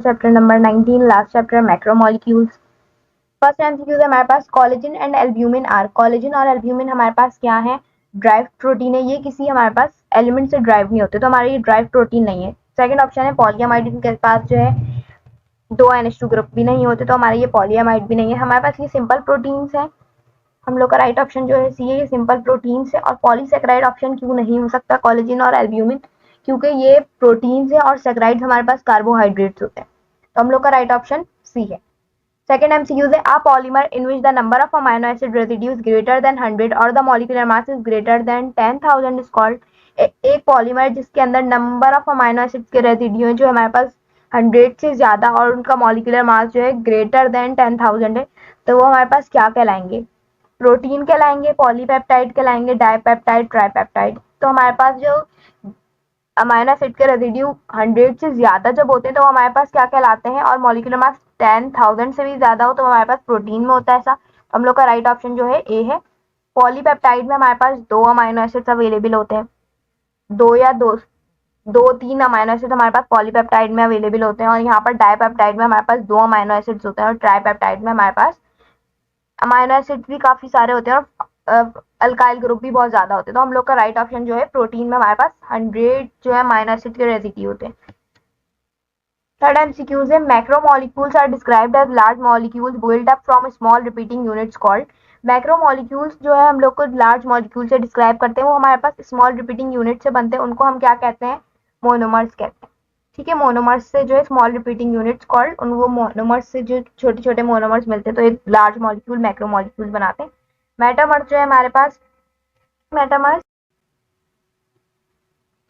Chapter number 19, last chapter macromolecules. First MCQ है हमारे पास collagen and albumin are. Collagen और एल्ब्यूमिन हमारे पास क्या है? ड्राइव प्रोटीन है। ये किसी हमारे पास एलिमेंट से ड्राइव नहीं होते, तो हमारे ये ड्राइव प्रोटीन नहीं है। सेकंड ऑप्शन है पॉलीएमाइड, इनके पास जो है दो NH2 ग्रुप भी नहीं होते, तो हमारे ये पॉलीएमाइड भी नहीं है। हमारे पास ये सिंपल प्रोटीन्स है। हम लोग का राइट ऑप्शन जो है सी है, ये सिंपल प्रोटीन्स है। और पॉलीसेकेराइड ऑप्शन क्यों नहीं हो सकता कोलेजन और एल्ब्यूमिन? क्योंकि ये प्रोटीन्स है और सेकेराइड्स हमारे पास कार्बोहाइड्रेट्स होते हैं, तो हम लोग का राइट ऑप्शन सी है। सेकंड एमसीक्यू है a polymer in which the number of amino acid residues greater than 100 और the molecular mass is greater than 10,000 is called. एक पॉलीमर जिसके अंदर नंबर ऑफ अमाइनो एसिड के रेसिड्यू है जो हमारे पास 100 से ज्यादा और उनका मॉलिक्यूलर मास जो है ग्रेटर देन 10,000 है, तो वो हमारे पास क्या कहलाएंगे? प्रोटीन कहलाएंगे, पॉलीपेप्टाइड कहलाएंगे, डाइपेप्टाइड, ट्राइपेप्टाइड। तो हमारे पास जो अमाइनो एसिड के रेसिड्यू 100 से ज्यादा जब होते हैं तो हमारे पास क्या कहलाते हैं, और मॉलिक्यूलर मास 10,000 से भी ज्यादा हो तो हमारे पास प्रोटीन में होता है ऐसा। तो हम लोग का राइट ऑप्शन जो है ए है। पॉलीपेप्टाइड में हमारे पास दो अमाइनो एसिड्स अवेलेबल होते हैं, दो या दो दो तीन अमाइनो एसिड हमारे पास पॉलीपेप्टाइड में अवेलेबल होते हैं, और यहाँ पर डाइपेप्टाइड में हमारे पास दो अमाइनो एसिड्स होते हैं, और ट्राइपेप्टाइड में हमारे पास अमाइनो एसिड भी काफी सारे होते हैं और अल्काइल ग्रुप भी बहुत ज्यादा होते हैं। तो हम लोग का राइट ऑप्शन जो है प्रोटीन में हमारे पास 100 जो है अमाइनो एसिड के रेसिड्यू होते हैं। थर्ड एमसीक्यूज है macromolecules are described as large molecules build up from small repeating units called. Macromolecules जो है हम लोग को लार्ज मॉलिक्यूल से डिस्क्राइब करते हैं, वो हमारे पास स्मॉल रिपीटिंग यूनिट से बनते हैं, उनको हम क्या कहते हैं? मोनोमर्स कहते हैं। ठीक है, मोनोमर्स से जो है स्मॉल रिपीटिंग यूनिट्स कॉल्ड, उन वो मोनोमर्स से जो छोटे छोटे मोनोमर्स मिलते हैं तो एक लार्ज मॉलिक्यूल मैक्रोमोलिक्यूल बनाते हैं। मेटामर्स जो है हमारे पास, मेटामर्स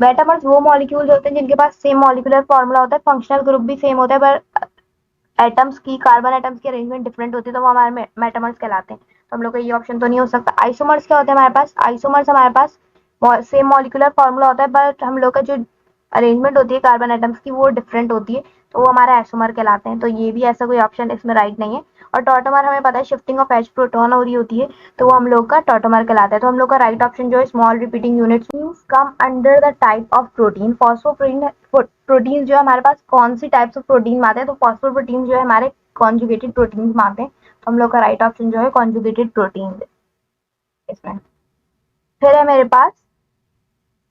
मेटामर्स वो मॉलिक्यूल्स होते हैं जिनके पास सेम मॉलिक्यूलर फॉर्मूला होता है, फंक्शनल ग्रुप भी सेम होता है, पर एटम्स की कार्बन एटम्स की अरेंजमेंट डिफरेंट होती है, तो वो हमारे मेटामर्स कहलाते हैं। तो हम लोग का ये ऑप्शन तो नहीं हो सकता। आइसोमर्स क्या होते हैं हमारे पास? आइसोमर्स हमारे पास सेम मॉलिक्यूलर फॉर्मूला होता है, बट हम लोग का जो अरेंजमेंट होती है कार्बन एटम्स की वो डिफरेंट होती है, तो वो हमारे आइसोमर कहलाते हैं। तो ये भी ऐसा कोई ऑप्शन इसमें राइट नहीं है। और टॉटोमर हमें पता है शिफ्टिंग ऑफ एच प्रोटॉन हो रही होती है, तो वो हम लोग का टॉटोमर कहलाता है। तो हम लोग का राइट ऑप्शन जो है small repeating units come under the type of protein. Phosphoprotein protein जो है हमारे पास कौन सी टाइप्स ऑफ प्रोटीन में आते हैं? तो फॉस्फोप्रोटीन जो है हमारे कॉन्जुगेटेड प्रोटीन में आते हैं, तो हम लोग का राइट ऑप्शन जो है कॉन्जुगेटेड प्रोटीन इसमें। फिर है मेरे पास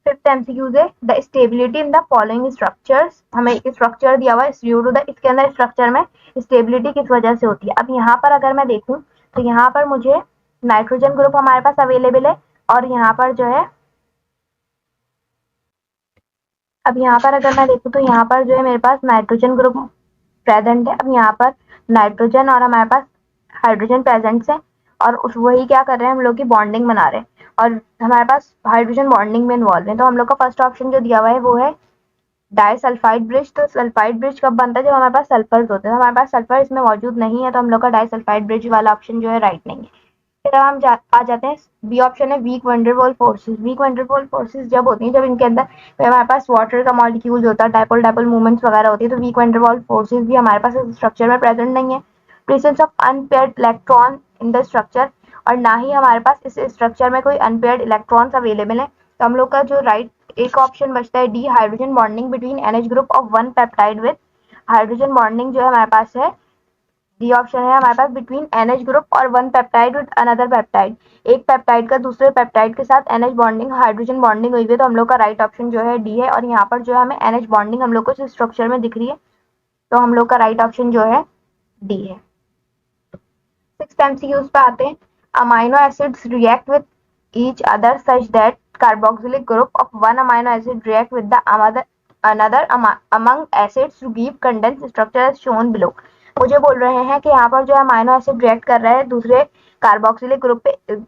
फिफ्थ एमसीक्यूज है the stability in the following structures. हमें एक स्ट्रक्चर दिया हुआ है ड्यू टू द, इसके अंदर स्ट्रक्चर में स्टेबिलिटी किस वजह से होती है? अब यहाँ पर अगर मैं देखूं तो यहाँ पर मुझे नाइट्रोजन ग्रुप हमारे पास अवेलेबल है, और यहाँ पर जो है, अब यहाँ पर अगर मैं देखूं तो यहाँ पर जो है मेरे पास नाइट्रोजन ग्रुप प्रेजेंट है। अब यहाँ पर नाइट्रोजन और हमारे पास हाइड्रोजन प्रेजेंट है, और उस वही क्या कर रहे हैं, हम लोग की बॉन्डिंग बना रहे हैं, और हमारे पास हाइड्रोजन बॉन्डिंग में इन्वॉल्व है। तो हम लोग का फर्स्ट ऑप्शन जो दिया हुआ है वो है डाइसल्फाइड ब्रिज। तो सल्फाइड ब्रिज कब बनता है? जब हमारे पास सल्फर्स होते हैं। हमारे पास सल्फर इसमें मौजूद नहीं है, तो हम लोग का डाइसल्फाइड ब्रिज वाला ऑप्शन जो है राइट नहीं है। फिर हम आ जाते हैं बी ऑप्शन है weak van der Waals forces. Weak van der Waals forces जब होती हैं जब इनके अंदर हमारे पास वाटर का मॉलिक्यूल होता है, डाइपोल डाइपोल मूवमेंट्स वगैरह होती है, तो वीक वंडरवॉल फोर्सेस भी हमारे पास इस स्ट्रक्चर में प्रेजेंट नहीं है। Presence of unpaired electron in the structure, और ना ही हमारे पास इस स्ट्रक्चर में कोई अनपेयर्ड इलेक्ट्रॉन्स अवेलेबल है। तो हम लोग का जो राइट एक ऑप्शन बचता है D, hydrogen bonding between NH group of one peptide with. Hydrogen bonding जो है हमारे पास है, डी ऑप्शन है हमारे पास बिटवीन NH ग्रुप और one peptide with another peptide. एक पेप्टाइड का दूसरे पेप्टाइड के साथ NH बॉन्डिंग, हाइड्रोजन बॉन्डिंग हुई है, तो हम लोग का राइट ऑप्शन जो है डी है। और यहाँ पर जो है हमें NH बॉन्डिंग हम लोग को इस स्ट्रक्चर में दिख रही है, तो हम लोग का राइट ऑप्शन जो है डी है। सिक्स्थ एमसीक्यूज पे आते हैं। Amino acids react with each other such that carboxylic group of one amino acid react with the another among acids to give condense structure as shown below. मुझे बोल रहे हैं कि यहाँ पर जो अमाइनो एसिड रिएक्ट कर रहा है दूसरे कार्बोक्सिलिक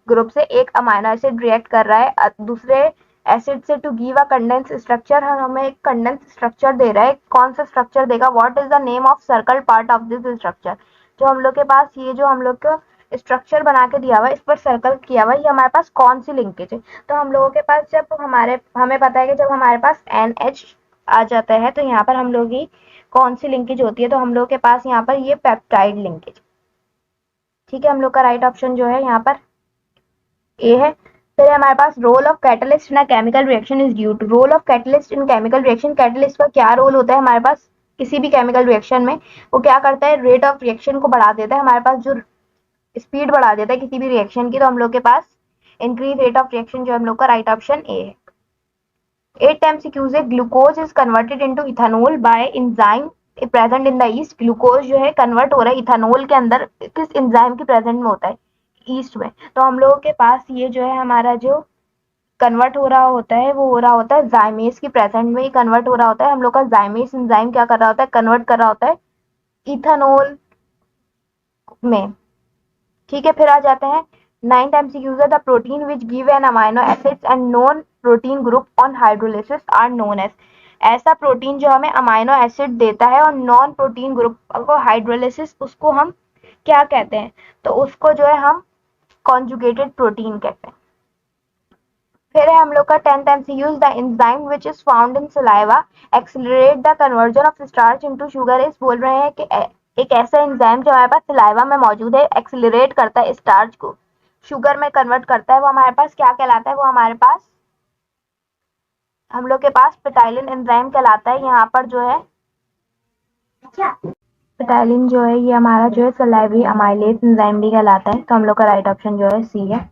ग्रुप से एक अमाइनो एसिड रिएक्ट कर रहा है दूसरे एसिड से to give a condense structure. हमें एक कंडेंस स्ट्रक्चर दे रहा है, कौन सा स्ट्रक्चर देगा? What is the name of circle part of this structure. जो हम लोग के पास ये जो हम लोग का स्ट्रक्चर बना के दिया हुआ है, इस पर सर्कल किया हुआ है, ये हमारे पास कौन सी लिंकेज है? तो हम लोगों के पास जब हमें पता है कि जब हमारे पास NH आ जाता है तो यहाँ पर हम लोग की कौन सी लिंकेज होती है? तो हम लोग के पास यहाँ पर ये पेप्टाइड लिंकेज। ठीक है, हम लोग का राइट ऑप्शन जो है यहाँ पर ए है। फिर हमारे पास role of catalyst in a chemical reaction is due to. Role of catalyst in chemical reaction, catalyst का क्या रोल होता है हमारे पास? किसी भी केमिकल रिएक्शन में वो क्या करता है, रेट ऑफ रिएक्शन को बढ़ा देता है, हमारे पास जो स्पीड बढ़ा देता है किसी भी रिएक्शन की, तो हम लोग के पास इंक्रीज रेट ऑफ रिएक्शन जो हम लोग का राइट ऑप्शन ए है। 8th MCQ से glucose is converted into ethanol bye enzyme present in the east. Glucose जो है कन्वर्ट हो रहा है इथेनॉल के अंदर, किस एंजाइम की प्रेजेंट में होता है, ईस्ट में। तो हम लोगों के पास ये जो है हमारा जो कन्वर्ट हो रहा होता है वो हो रहा होता है जाइमेस की प्रेजेंट में ही कन्वर्ट हो रहा होता है। हम लोग का जाइमेस एंजाइम क्या कर रहा होता है, कन्वर्ट कर रहा होता है इथेनॉल में। ठीक है, फिर आ जाते हैं 9th MCQ the protein which give an amino acids and non protein group on hydrolysis are known as. ऐसा प्रोटीन जो हमें अमाइनो एसिड देता है और नॉन प्रोटीन ग्रुप को हाइड्रोलिसिस, उसको हम क्या कहते हैं, तो उसको जो है हम कॉन्जुगेटेड प्रोटीन कहते हैं। फिर है हम लोग का 10th MCQ the enzyme which is found in saliva accelerate the conversion of starch into sugar is. बोल रहे हैं कि एक ऐसा एंजाइम जो हमारे पास सलाइवा में मौजूद है, एक्सेलरेट करता है स्टार्च को शुगर में कन्वर्ट करता है, वो हमारे पास क्या कहलाता है, वो हमारे पास हम लोग के पास पेटाइलिन एंजाइम कहलाता है। यहाँ पर जो है पेटाइलिन जो है ये हमारा जो है सलाइवरी अमाइलेज एंजाइम भी कहलाता है। तो हम लोग का राइट ऑप्शन जो है सी है।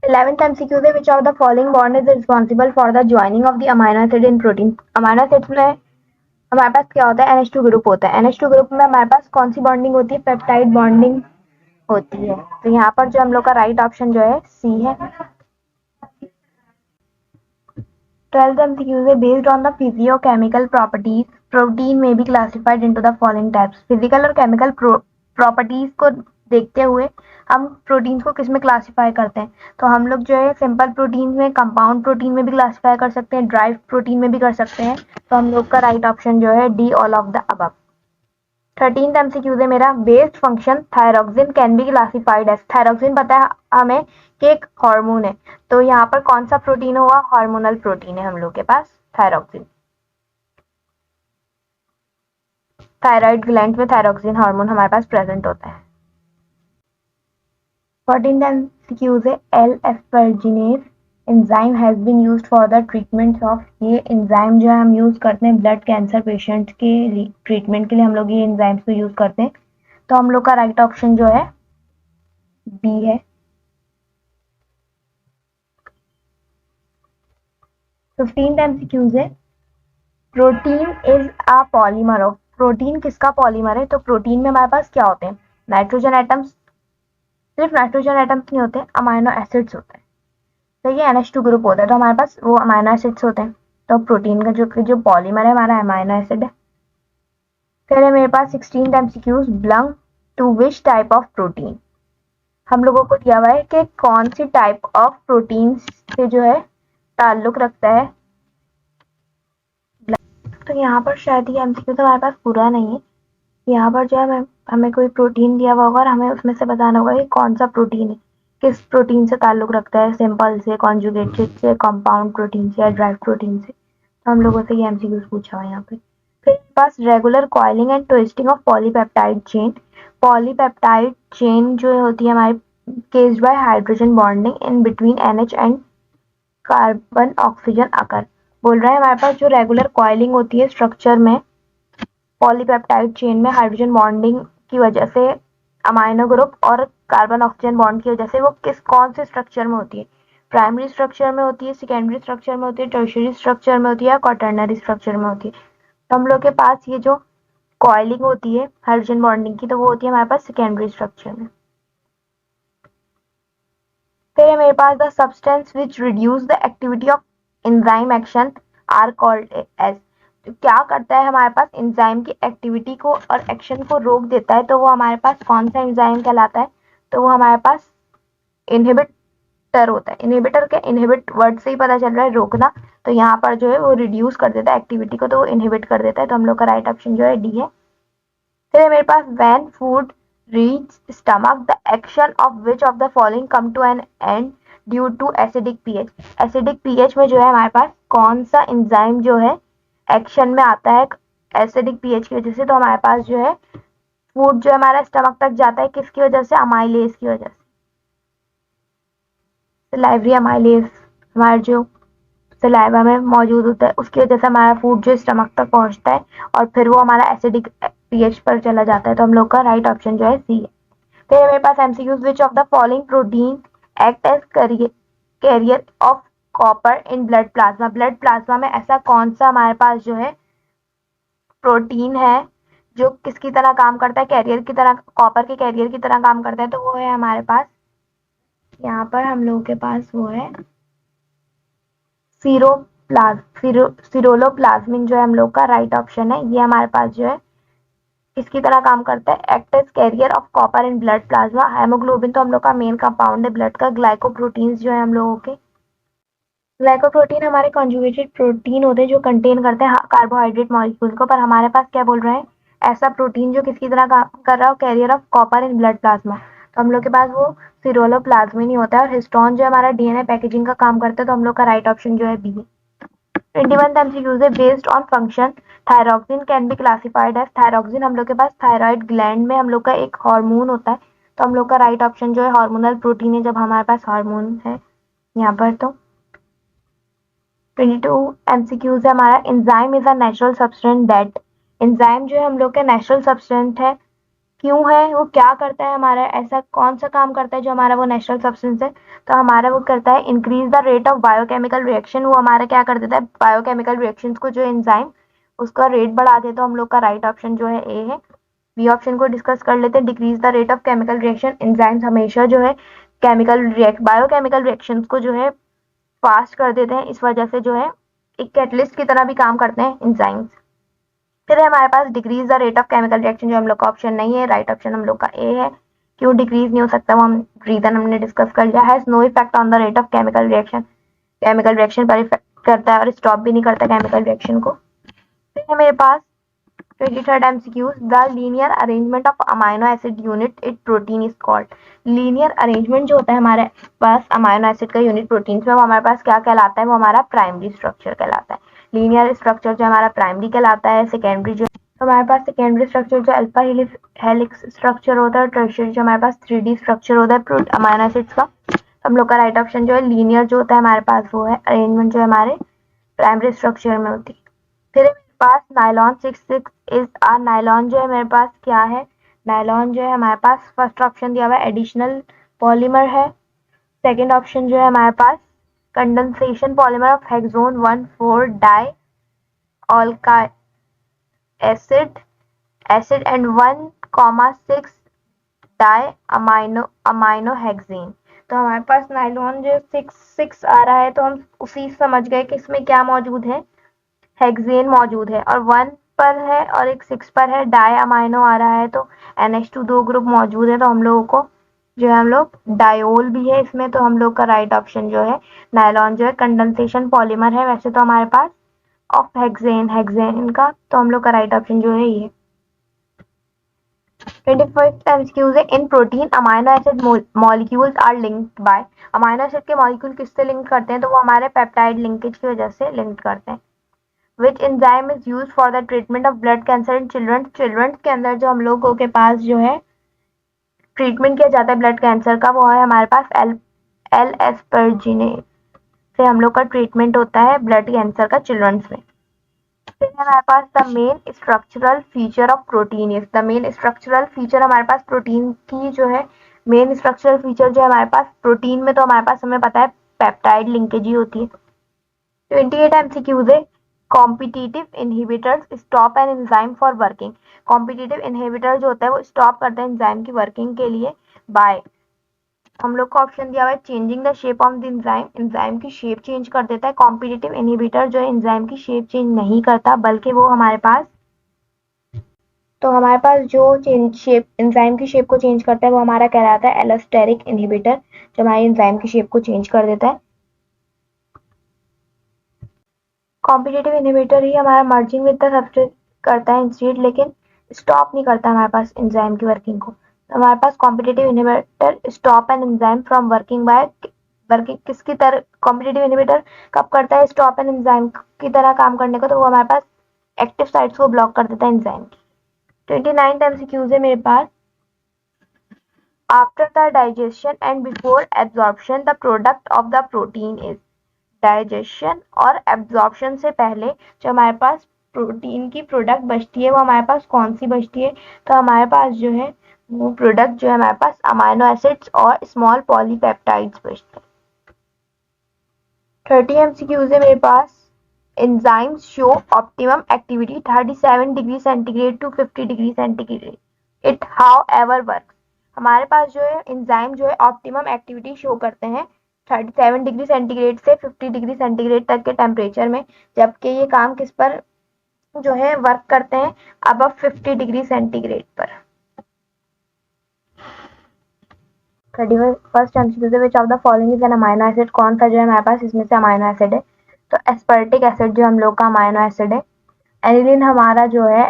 11th MCQ से which of the following bond is responsible for the joining of the amino acid in protein। Amino acids में हमारे पास क्या होता है, NH2 ग्रुप होता है। NH2 ग्रुप में हमारे पास कौन सी बॉन्डिंग होती है, पेप्टाइड बॉन्डिंग होती है। तो यहाँ पर जो हम लोग का राइट ऑप्शन जो है सी है। 12th MCQ से based on the physiochemical properties protein में be classified into the following types. Physical और केमिकल प्रॉपर्टीज को देखते हुए हम प्रोटीन को किस में क्लासिफाई करते हैं, तो हम लोग जो है सिंपल प्रोटीन में, कंपाउंड प्रोटीन में भी क्लासिफाई कर सकते हैं, ड्राई प्रोटीन में भी कर सकते हैं। तो हम लोग का राइट ऑप्शन जो है D all of the above. 13th MCQ से मेरा based function thyroxine can be classified as. Thyroxine पता है हमें कि एक हार्मोन है, तो यहाँ पर कौन सा प्रोटीन हुआ, हार्मोनल प्रोटीन है हम लोग के पास थायरोक्सिन। थायराइड ग्लैंड में थायरोक्सिन हार्मोन हमारे पास प्रेजेंट होता है। 14th MCQ से L asparaginase enzyme has been used for the treatment of. ये एंजाइम जो है हम यूज करते हैं ब्लड कैंसर पेशेंट्स के ट्रीटमेंट के लिए, हम लोग ये एंजाइम्स को यूज करते हैं। तो हम लोग का राइट ऑप्शन जो है बी है। 15th MCQ से protein is a polymer of. Protein किसका पॉलीमर है, तो प्रोटीन में हमारे पास क्या होते हैं, नाइट्रोजन एटम्स, सिर्फ नाइट्रोजन एटम्स नहीं होते, अमाइनो एसिड्स होते हैं। तो ये NH2 ग्रुप होता है, तो हमारे पास वो अमाइनो एसिड्स होते हैं। तो प्रोटीन का जो पॉलीमर है हमारा अमाइनो एसिड है। फिर है मेरे पास 16th MCQ belong to which type of protein. हम लोगों को दिया हुआ है कि कौन सी टाइप ऑफ प्रोटीन से जो है ताल्लुक रखता है। तो यहाँ पर शायद ये MCQ तो हमारे पास पूरा नहीं है। यहाँ पर जो है हमें कोई प्रोटीन दिया हुआ होगा और हमें उसमें से बताना होगा कि कौन सा प्रोटीन है, किस प्रोटीन से ताल्लुक रखता है, सिंपल से, कॉन्जुगेटेड से, कंपाउंड प्रोटीन से या ड्राई प्रोटीन से। तो हम लोगों से ये MCQ पूछा हुआ है यहाँ पे। फिर पास regular coiling and twisting of polypeptide chain. Polypeptide chain जो होती है हमारी caused by hydrogen bonding in between NH and carbon oxygen occur. बोल रहे हैं हमारे पास जो रेगुलर कॉइलिंग होती है स्ट्रक्चर में पॉलीपेप्टाइड चेन में हाइड्रोजन बॉन्डिंग की वजह से, अमाइनो ग्रुप और कार्बन ऑक्सीजन बॉन्ड की वजह से, वो कौन से स्ट्रक्चर में होती है, प्राइमरी स्ट्रक्चर में होती है, सेकेंडरी स्ट्रक्चर में होती है, टर्शियरी स्ट्रक्चर में होती है या क्वाटरनरी स्ट्रक्चर में होती है। तो हम लोग के पास ये जो कॉइलिंग होती है हाइड्रोजन बॉन्डिंग की, तो वो होती है हमारे पास सेकेंडरी स्ट्रक्चर में। फिर है मेरे पास the substance which reduce the activity of enzyme action are called as. तो क्या करता है हमारे पास, एंजाइम की एक्टिविटी को और एक्शन को रोक देता है, तो वो हमारे पास कौन सा एंजाइम कहलाता है, तो वो हमारे पास इनहिबिटर होता है। इनहिबिटर के इनहिबिट वर्ड से ही पता चल रहा है रोकना, तो यहाँ पर जो है वो रिड्यूस कर देता है एक्टिविटी को, तो वो इनहिबिट कर देता है। तो हम लोग का राइट ऑप्शन जो है डी है। फिर मेरे पास when food reach stomach the action of which of the following come to an end due to acidic pH. Acidic pH में जो है हमारे पास कौन सा एंजाइम जो है एक्शन में आता है एसिडिक पीएच की वजह से, तो हमारे पास जो है फूड जो हमारा स्टमक तक जाता है किसकी वजह से, अमाइलेज की वजह से। सलाइवरी अमाइलेज हमारे जो सलाइवा में मौजूद होता है, उसकी वजह से हमारा फूड जो स्टमक तक पहुंचता है और फिर वो हमारा एसिडिक पीएच पर चला जाता है। तो हम लोग का राइट ऑप्शन जो है सी है। फिर मेरे पास MCQs, which of the following protein act as carrier of copper in blood plasma. Blood plasma में ऐसा कौन सा हमारे पास जो है प्रोटीन है जो किसकी तरह काम करता है, कैरियर की तरह, कॉपर के कैरियर की तरह काम करता है। तो वो है हमारे पास, यहाँ पर हम लोगों के पास वो है सिरोलोप्लाज्मिन जो है हम लोग का राइट ऑप्शन है। ये हमारे पास जो है किसकी तरह काम करता है, act as carrier of copper in blood plasma. Haemoglobin तो हम लोग का मेन कंपाउंड है ब्लड का। ग्लाइकोप्रोटीन्स जो है हम लोगों के, ग्लाइकोप्रोटीन हमारे कॉन्जुगेटेड प्रोटीन होते हैं जो कंटेन करते हैं कार्बोहाइड्रेट मॉलिक्यूल को। पर हमारे पास क्या बोल रहे हैं, ऐसा प्रोटीन जो किसकी तरह काम कर रहा हो, career of copper in blood plasma. तो हम लोग के पास वो सिरोलोप्लाज्मिन ही होता है। और हिस्टोन जो हमारा डीएनए पैकेजिंग का काम करता है। तो हम लोग का राइट ऑप्शन जो है बी है। 21 MCQs है, based on function thyroxine can be classified as. Thyroxine हम लोग के पास थायराइड ग्लैंड में हम लोग का एक हार्मोन होता है। तो हम लोग का राइट ऑप्शन जो है हार्मोनल प्रोटीन है, जब हमारे पास हार्मोन है यहाँ पर। तो 22 MCQs है हमारा, enzyme is a natural substance that. Enzyme जो है हम लोग का नेचुरल सब्सटेंस है, क्यों है, वो क्या करता है हमारा, ऐसा कौन सा काम करता है जो हमारा वो नेचुरल सब्सटेंस है। तो हमारा वो करता है increase the rate of biochemical reaction. वो हमारा क्या कर देता है, बायोकेमिकल रिएक्शंस को जो एंजाइम उसका रेट बढ़ा देता है। तो हम लोग का राइट ऑप्शन जो है ए है। बी ऑप्शन को डिस्कस कर लेते हैं, decrease the rate of chemical reaction. Enzymes हमेशा जो है बायोकेमिकल रिएक्शंस को जो है फास्ट कर देते हैं, इस वजह से जो है एक कैटलिस्ट की तरह भी काम करते हैं एंजाइम्स। फिर है हमारे पास decrease the rate of chemical reaction, जो हम लोग का ऑप्शन नहीं है, राइट ऑप्शन हम लोग का ए है। क्यों डिक्रीज नहीं हो सकता, वो हम रीजन हमने डिस्कस कर लिया। Has no effect on the rate of chemical reaction, chemical reaction पर इफेक्ट करता है और स्टॉप भी नहीं करता केमिकल रिएक्शन को। फिर है मेरे पास 23rd MCQs, the linear arrangement of amino acid unit it protein is called. Linear arrangement जो होता है हमारे पास अमाइनो एसिड का यूनिट प्रोटीन में, वो हमारे पास क्या कहलाता है, वो हमारा प्राइमरी स्ट्रक्चर कहलाता है। लीनियर स्ट्रक्चर जो हमारा प्राइमरी कहलाता है। सेकेंडरी जो तो हमारे पास सेकेंडरी स्ट्रक्चर जो अल्फा हेलिक्स स्ट्रक्चर होता है। टर्शियरी जो हमारे पास 3D स्ट्रक्चर होता है अमाइनो एसिड्स का। हम लोग का राइट ऑप्शन जो है लीनियर जो होता है हमारे पास वो है अरेंजमेंट जो हमारे प्राइमरी स्ट्रक्चर में होती है। फिर मेरे पास नायलॉन 66 इज आ। नायलॉन जो है मेरे पास क्या है, नायलॉन जो है हमारे पास फर्स्ट ऑप्शन दिया हुआ है एडिशनल पॉलीमर है। सेकंड ऑप्शन जो है हमारे पास condensation polymer of hexane 1,4 di ऑल्का acid and 1,6 di amino hexane. तो हमारे पास नायलॉन जो 6 आ रहा है, तो हम उसी समझ गए कि इसमें क्या मौजूद है, हेक्सेन मौजूद है। और 1 पर है और एक 6 पर है, डाई अमाइनो आ रहा है। तो NH2 दो ग्रुप मौजूद है। तो हम लोगों को जो है हम लोग डायोल भी है इसमें। तो हम लोग का राइट ऑप्शन जो है नायलॉन जो है कंडेंसेशन पॉलीमर है वैसे तो हमारे पास ऑफ हेक्सेन का। तो हम लोग का राइट ऑप्शन जो है ये। 25th MCQ है, in protein amino acid molecules are linked by. Amino acid के मॉलिक्यूल किससे लिंक करते हैं, तो वो हमारे पेप्टाइड लिंकेज की वजह से लिंक करते हैं। Which enzyme is use for the treatment of blood cancer in children. Children के अंदर जो हम लोगों के पास जो है ट्रीटमेंट किया जाता है ब्लड कैंसर का, वो है हमारे पास एल एस्परजिनेट से हम लोग का ट्रीटमेंट होता है ब्लड कैंसर का चिल्ड्रंस में। फिर हमारे पास the main structural feature of protein is. The main structural feature हमारे पास प्रोटीन की जो है मेन स्ट्रक्चरल फीचर जो है हमारे पास प्रोटीन में, तो हमारे पास हमें पता है पेप्टाइड लिंकेज ही होती है। 28 MCQs है, competitive inhibitors stop an enzyme for working. Competitive inhibitor जो होता है वो स्टॉप करता है एंजाइम की वर्किंग के लिए बाय, हम लोग को ऑप्शन दिया हुआ है changing the shape of the enzyme. Enzyme की शेप चेंज कर देता है। कॉम्पिटिटिव इनहिबिटर जो है एंजाइम की शेप चेंज नहीं करता, बल्कि वो हमारे पास जो चेंज शेप एंजाइम की शेप को चेंज करता है वो हमारा कहलाता है एलोस्टेरिक इनहिबिटर, जो हमारी एंजाइम की शेप को चेंज कर देता है। कॉम्पिटिटिव इनहिबिटर ही हमारा मर्जिंग विद द सब्सट्रेट करता है इंस्टेड, लेकिन स्टॉप नहीं करता हमारे पास एंजाइम की वर्किंग को। तो हमारे पास competitive inhibitor stop an enzyme from working by working किसकी तरह, कॉम्पिटिटिव इनहिबिटर कब करता है स्टॉप एन एंजाइम की तरह काम करने को, तो वो हमारे पास एक्टिव साइट्स को ब्लॉक कर देता है एंजाइम की। 29 MCQs है मेरे पास, after the digestion and before absorption the product of the protein is. Digestion और एब्जॉर्प्शन से पहले जो हमारे पास प्रोटीन की प्रोडक्ट बचती है वो हमारे पास कौन सी बचती है, तो हमारे पास जो है वो प्रोडक्ट जो है हमारे पास अमाइनो एसिड्स और स्मॉल पॉलीपेप्टाइड्स बचते हैं। 30 MCQs है मेरे पास। Enzymes show optimum activity 37 degree centigrade to 50 degree centigrade, it however work. हमारे पास जो है एंजाइम जो है ऑप्टिमम एक्टिविटी शो करते हैं 37 डिग्री सेंटीग्रेड से 50 डिग्री सेंटीग्रेड तक के टेम्परेचर में, जबकि ये काम किस पर जो है वर्क करते हैं, अब 50 डिग्री सेंटीग्रेड पर। 31st MCQ which of the following is an amino acid, कौन सा जो है हमारे पास इसमें से अमाइनो एसिड है, तो एस्पर्टिक एसिड जो हम लोग का अमाइनो एसिड है। एनिलीन हमारा जो है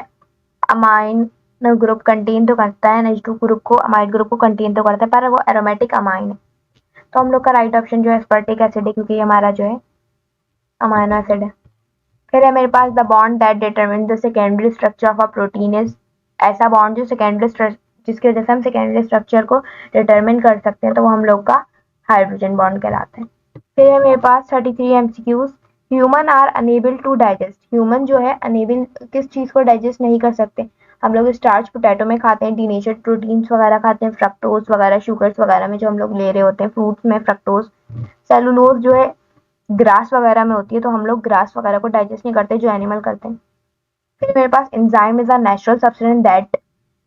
अमाइन ग्रुप कंटेन तो करता है, NH2 ग्रुप को अमाइड ग्रुप को कंटेन तो करता है, पर वो एरोमेटिक अमाइन है, तो हम लोग का राइट ऑप्शन जो है एस्पर्टिक एसिड है, क्योंकि हमारा जो है अमाइनो एसिड है। फिर है मेरे पास the bond that determine the secondary structure of a protein is, ऐसा बॉन्ड जो सेकेंडरी जिसकी वजह से हम सेकेंडरी स्ट्रक्चर को डिटरमिन कर सकते हैं, तो वो हम लोग का हाइड्रोजन बॉन्ड कहलाता है। फिर है मेरे पास 33 MCQs। Human are unable to digest, human जो है अनेबल किस चीज को डाइजेस्ट नहीं कर सकते, हम लोग स्टार्च पोटैटो में खाते हैं, डीनेचर्ड प्रोटीन्स वगैरह खाते हैं, फ्रक्टोज वगैरह शुगर्स वगैरह में जो हम लोग ले रहे होते हैं, फ्रूट्स में फ्रक्टोज, सेलुलोज जो है ग्रास वगैरह में होती है, तो हम लोग ग्रास वगैरह को डाइजेस्ट नहीं करते जो एनिमल करते हैं। फिर मेरे पास enzyme is a natural substance that,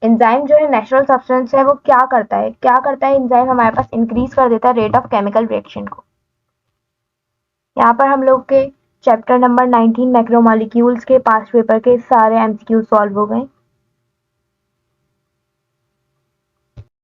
enzyme जो है नेचुरल सब्सटेंस है, वो क्या करता है, क्या करता है एंजाइम, हमारे पास इंक्रीज कर देता है रेट ऑफ केमिकल रिएक्शन को। यहाँ पर हम लोग के चैप्टर नंबर 19 मैक्रोमोलिक्यूल्स के पास्ट पेपर के सारे MCQ सॉल्व हो गए।